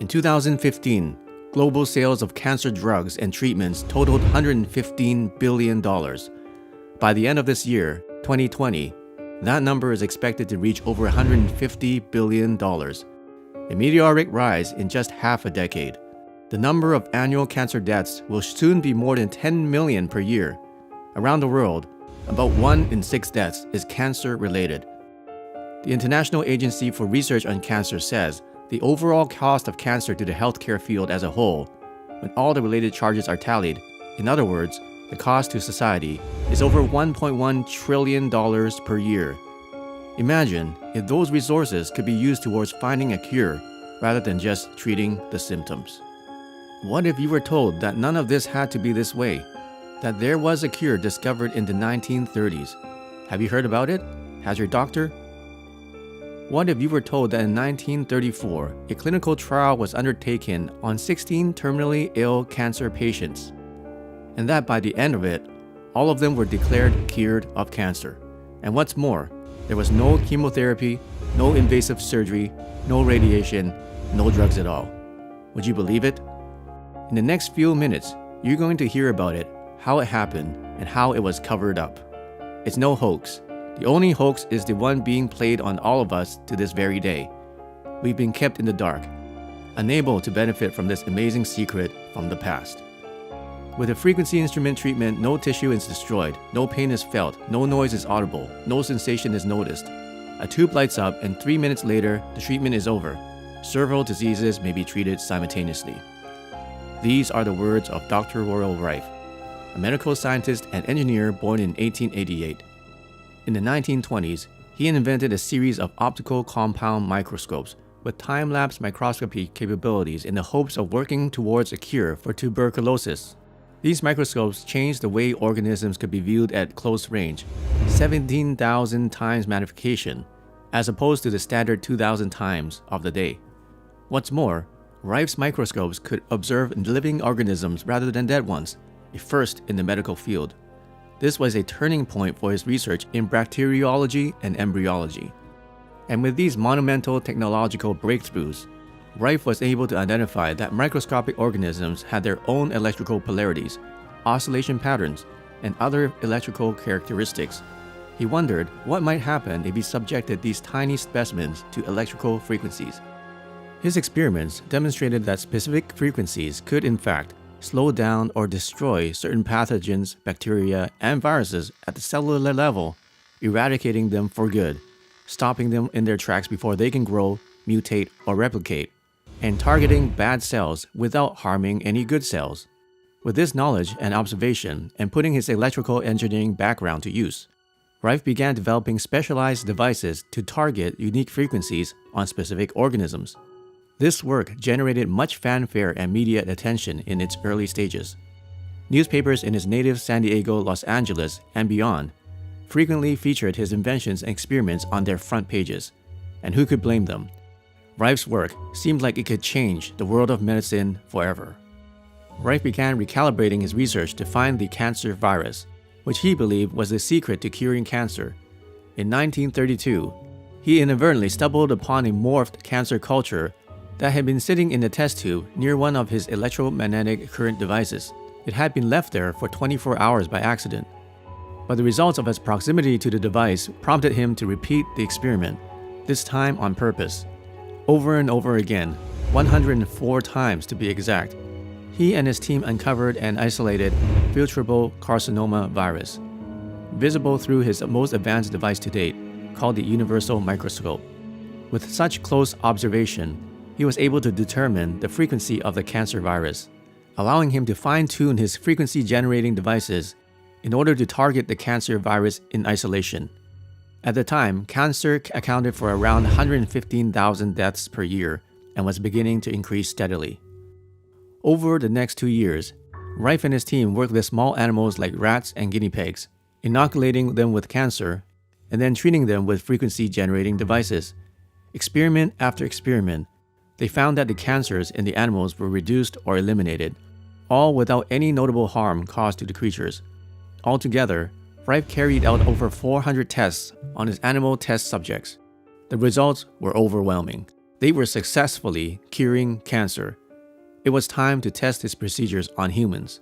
In 2015, global sales of cancer drugs and treatments totaled $115 billion. By the end of this year, 2020, that number is expected to reach over $150 billion, a meteoric rise in just half a decade. The number of annual cancer deaths will soon be more than 10 million per year. Around the world, about 1 in 6 deaths is cancer-related. The International Agency for Research on Cancer says the overall cost of cancer to the healthcare field as a whole, when all the related charges are tallied, in other words, the cost to society, is over $1.1 trillion per year. Imagine if those resources could be used towards finding a cure rather than just treating the symptoms. What if you were told that none of this had to be this way? That there was a cure discovered in the 1930s? Have you heard about it? Has your doctor? What if you were told that in 1934, a clinical trial was undertaken on 16 terminally ill cancer patients, and that by the end of it, all of them were declared cured of cancer? And what's more, there was no chemotherapy, no invasive surgery, no radiation, no drugs at all. Would you believe it? In the next few minutes, you're going to hear about it, how it happened, and how it was covered up. It's no hoax. The only hoax is the one being played on all of us to this very day. We've been kept in the dark, unable to benefit from this amazing secret from the past. With a frequency instrument treatment, no tissue is destroyed, no pain is felt, no noise is audible, no sensation is noticed. A tube lights up and 3 minutes later, the treatment is over. Several diseases may be treated simultaneously. These are the words of Dr. Royal Rife, a medical scientist and engineer born in 1888. In the 1920s, he invented a series of optical compound microscopes with time-lapse microscopy capabilities in the hopes of working towards a cure for tuberculosis. These microscopes changed the way organisms could be viewed at close range, 17,000 times magnification, as opposed to the standard 2,000 times of the day. What's more, Rife's microscopes could observe living organisms rather than dead ones, a first in the medical field. This was a turning point for his research in bacteriology and embryology. And with these monumental technological breakthroughs, Rife was able to identify that microscopic organisms had their own electrical polarities, oscillation patterns, and other electrical characteristics. He wondered what might happen if he subjected these tiny specimens to electrical frequencies. His experiments demonstrated that specific frequencies could, in fact, slow down or destroy certain pathogens, bacteria, and viruses at the cellular level, eradicating them for good, stopping them in their tracks before they can grow, mutate, or replicate, and targeting bad cells without harming any good cells. With this knowledge and observation, and putting his electrical engineering background to use, Rife began developing specialized devices to target unique frequencies on specific organisms. This work generated much fanfare and media attention in its early stages. Newspapers in his native San Diego, Los Angeles, and beyond frequently featured his inventions and experiments on their front pages. And who could blame them? Rife's work seemed like it could change the world of medicine forever. Rife began recalibrating his research to find the cancer virus, which he believed was the secret to curing cancer. In 1932, he inadvertently stumbled upon a morphed cancer culture that had been sitting in a test tube near one of his electromagnetic current devices. It had been left there for 24 hours by accident. But the results of his proximity to the device prompted him to repeat the experiment, this time on purpose. Over and over again, 104 times to be exact, he and his team uncovered and isolated filtrable carcinoma virus, visible through his most advanced device to date, called the universal microscope. With such close observation, he was able to determine the frequency of the cancer virus, allowing him to fine-tune his frequency-generating devices in order to target the cancer virus in isolation. At the time, cancer accounted for around 115,000 deaths per year and was beginning to increase steadily. Over the next 2 years, Rife and his team worked with small animals like rats and guinea pigs, inoculating them with cancer and then treating them with frequency-generating devices. Experiment after experiment, they found that the cancers in the animals were reduced or eliminated, all without any notable harm caused to the creatures. Altogether, Rife carried out over 400 tests on his animal test subjects. The results were overwhelming. They were successfully curing cancer. It was time to test his procedures on humans.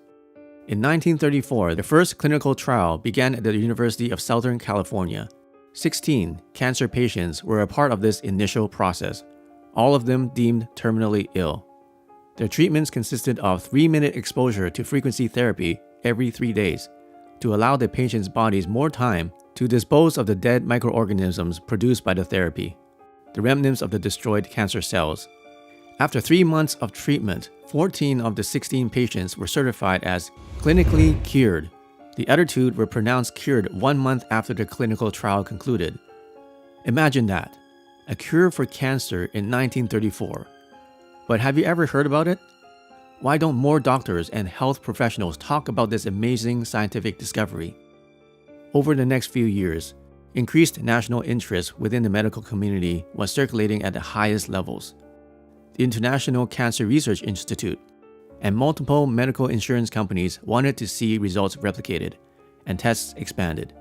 In 1934, the first clinical trial began at the University of Southern California. 16 cancer patients were a part of this initial process, all of them deemed terminally ill. Their treatments consisted of 3-minute exposure to frequency therapy every 3 days to allow the patient's bodies more time to dispose of the dead microorganisms produced by the therapy, the remnants of the destroyed cancer cells. After 3 months of treatment, 14 of the 16 patients were certified as clinically cured. The other 2 were pronounced cured 1 month after the clinical trial concluded. Imagine that, a cure for cancer in 1934. But have you ever heard about it? Why don't more doctors and health professionals talk about this amazing scientific discovery? Over the next few years, increased national interest within the medical community was circulating at the highest levels. The International Cancer Research Institute and multiple medical insurance companies wanted to see results replicated and tests expanded.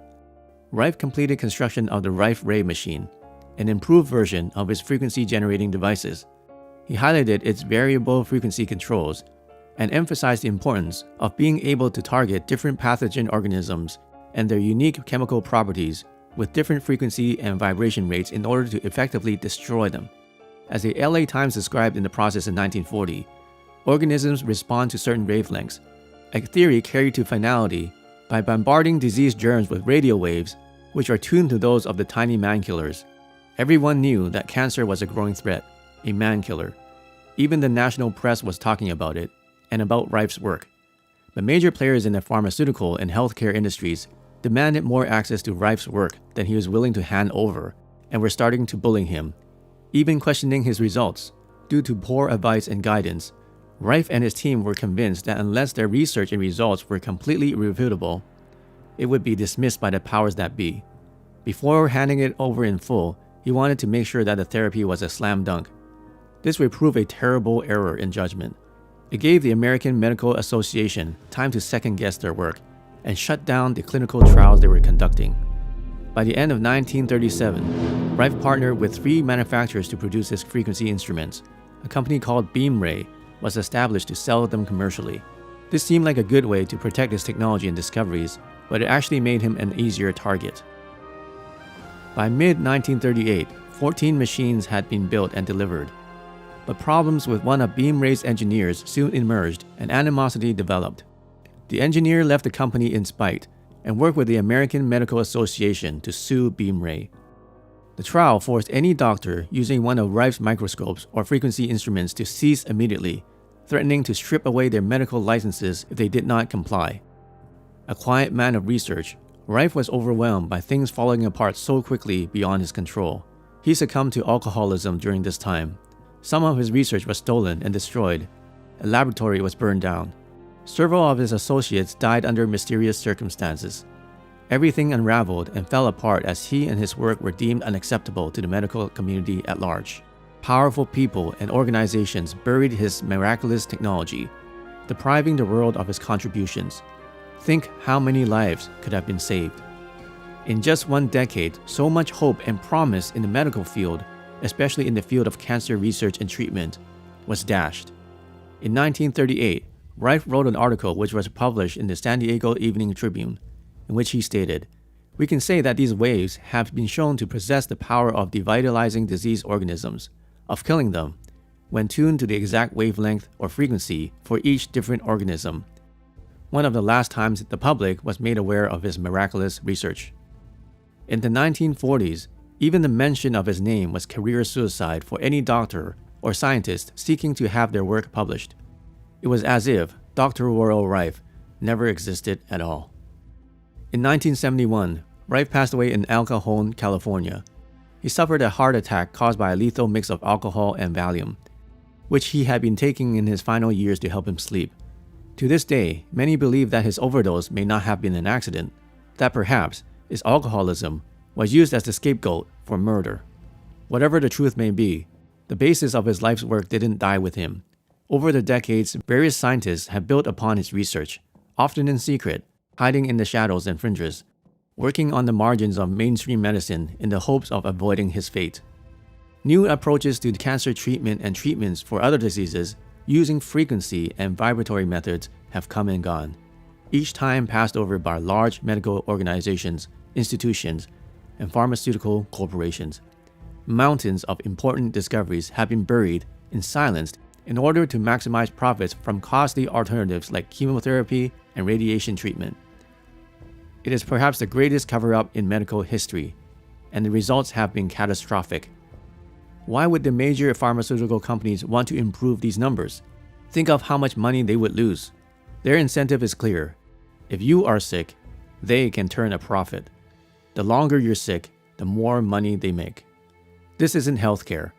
Rife completed construction of the Rife-Ray machine, an improved version of his frequency-generating devices. He highlighted its variable frequency controls and emphasized the importance of being able to target different pathogen organisms and their unique chemical properties with different frequency and vibration rates in order to effectively destroy them. As the LA Times described in the process in 1940, organisms respond to certain wavelengths, a theory carried to finality by bombarding disease germs with radio waves, which are tuned to those of the tiny man-killers. Everyone knew that cancer was a growing threat, a man-killer. Even the national press was talking about it, and about Rife's work. But major players in the pharmaceutical and healthcare industries demanded more access to Rife's work than he was willing to hand over, and were starting to bully him, even questioning his results. Due to poor advice and guidance, Rife and his team were convinced that unless their research and results were completely irrefutable, it would be dismissed by the powers that be. Before handing it over in full, he wanted to make sure that the therapy was a slam dunk. This would prove a terrible error in judgment. It gave the American Medical Association time to second-guess their work and shut down the clinical trials they were conducting. By the end of 1937, Rife partnered with 3 manufacturers to produce his frequency instruments. A company called Beam Ray was established to sell them commercially. This seemed like a good way to protect his technology and discoveries, but it actually made him an easier target. By mid-1938, 14 machines had been built and delivered. But problems with one of Beam Ray's engineers soon emerged and animosity developed. The engineer left the company in spite and worked with the American Medical Association to sue Beam Ray. The trial forced any doctor using one of Rife's microscopes or frequency instruments to cease immediately, threatening to strip away their medical licenses if they did not comply. A quiet man of research, Rife was overwhelmed by things falling apart so quickly beyond his control. He succumbed to alcoholism during this time. Some of his research was stolen and destroyed. A laboratory was burned down. Several of his associates died under mysterious circumstances. Everything unraveled and fell apart as he and his work were deemed unacceptable to the medical community at large. Powerful people and organizations buried his miraculous technology, depriving the world of his contributions. Think how many lives could have been saved. In just 1 decade, so much hope and promise in the medical field, especially in the field of cancer research and treatment, was dashed. In 1938, Rife wrote an article which was published in the San Diego Evening Tribune, in which he stated, "We can say that these waves have been shown to possess the power of devitalizing disease organisms, of killing them, when tuned to the exact wavelength or frequency for each different organism." One of the last times the public was made aware of his miraculous research. In the 1940s, even the mention of his name was career suicide for any doctor or scientist seeking to have their work published. It was as if Dr. Royal Rife never existed at all. In 1971, Rife passed away in El Cajon, California. He suffered a heart attack caused by a lethal mix of alcohol and Valium, which he had been taking in his final years to help him sleep. To this day, many believe that his overdose may not have been an accident, that perhaps his alcoholism was used as the scapegoat for murder. Whatever the truth may be, the basis of his life's work didn't die with him. Over the decades, various scientists have built upon his research, often in secret, hiding in the shadows and fringes, working on the margins of mainstream medicine in the hopes of avoiding his fate. New approaches to cancer treatment and treatments for other diseases using frequency and vibratory methods have come and gone, each time passed over by large medical organizations, institutions, and pharmaceutical corporations. Mountains of important discoveries have been buried and silenced in order to maximize profits from costly alternatives like chemotherapy and radiation treatment. It is perhaps the greatest cover-up in medical history, and the results have been catastrophic. Why would the major pharmaceutical companies want to improve these numbers? Think of how much money they would lose. Their incentive is clear. If you are sick, they can turn a profit. The longer you're sick, the more money they make. This isn't healthcare.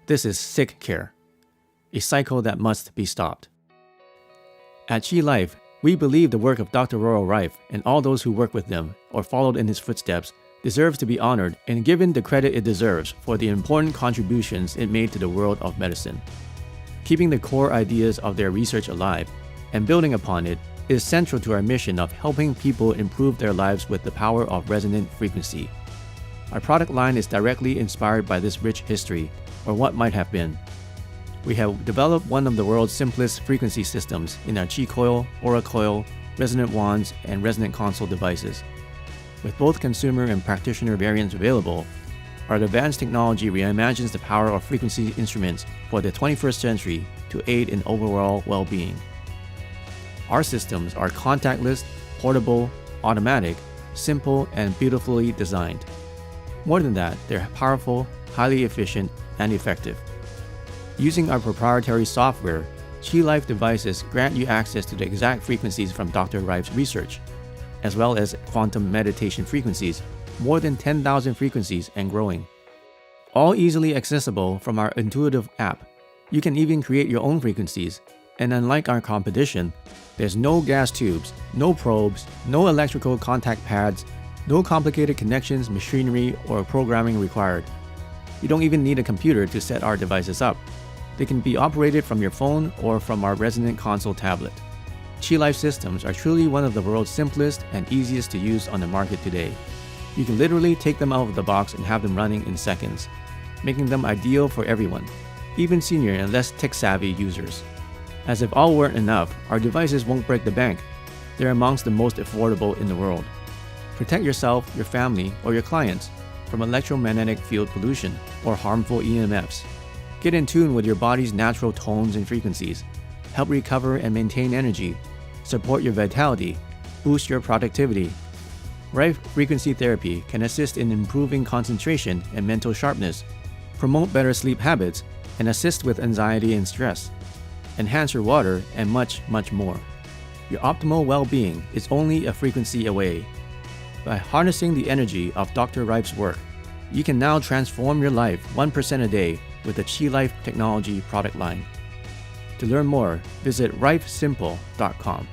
This is sick care. A cycle that must be stopped. At Qi Life, we believe the work of Dr. Royal Rife and all those who work with them or followed in his footsteps deserves to be honored and given the credit it deserves for the important contributions it made to the world of medicine. Keeping the core ideas of their research alive and building upon it is central to our mission of helping people improve their lives with the power of resonant frequency. Our product line is directly inspired by this rich history, or what might have been. We have developed one of the world's simplest frequency systems in our Qi Coil, Aura Coil, resonant wands, and resonant console devices. With both consumer and practitioner variants available, our advanced technology reimagines the power of frequency instruments for the 21st century to aid in overall well-being. Our systems are contactless, portable, automatic, simple, and beautifully designed. More than that, they're powerful, highly efficient, and effective. Using our proprietary software, Qi Life devices grant you access to the exact frequencies from Dr. Rife's research, as well as quantum meditation frequencies, more than 10,000 frequencies and growing. All easily accessible from our intuitive app. You can even create your own frequencies, and unlike our competition, there's no gas tubes, no probes, no electrical contact pads, no complicated connections, machinery, or programming required. You don't even need a computer to set our devices up. They can be operated from your phone or from our resonant console tablet. Qi Life systems are truly one of the world's simplest and easiest to use on the market today. You can literally take them out of the box and have them running in seconds, making them ideal for everyone, even senior and less tech-savvy users. As if all weren't enough, our devices won't break the bank. They're amongst the most affordable in the world. Protect yourself, your family, or your clients from electromagnetic field pollution or harmful EMFs. Get in tune with your body's natural tones and frequencies. Help recover and maintain energy, support your vitality, boost your productivity. Rife frequency therapy can assist in improving concentration and mental sharpness, promote better sleep habits, and assist with anxiety and stress, enhance your water, and much, much more. Your optimal well-being is only a frequency away. By harnessing the energy of Dr. Rife's work, you can now transform your life 1% a day with the Qi Life technology product line. To learn more, visit rifesimple.com.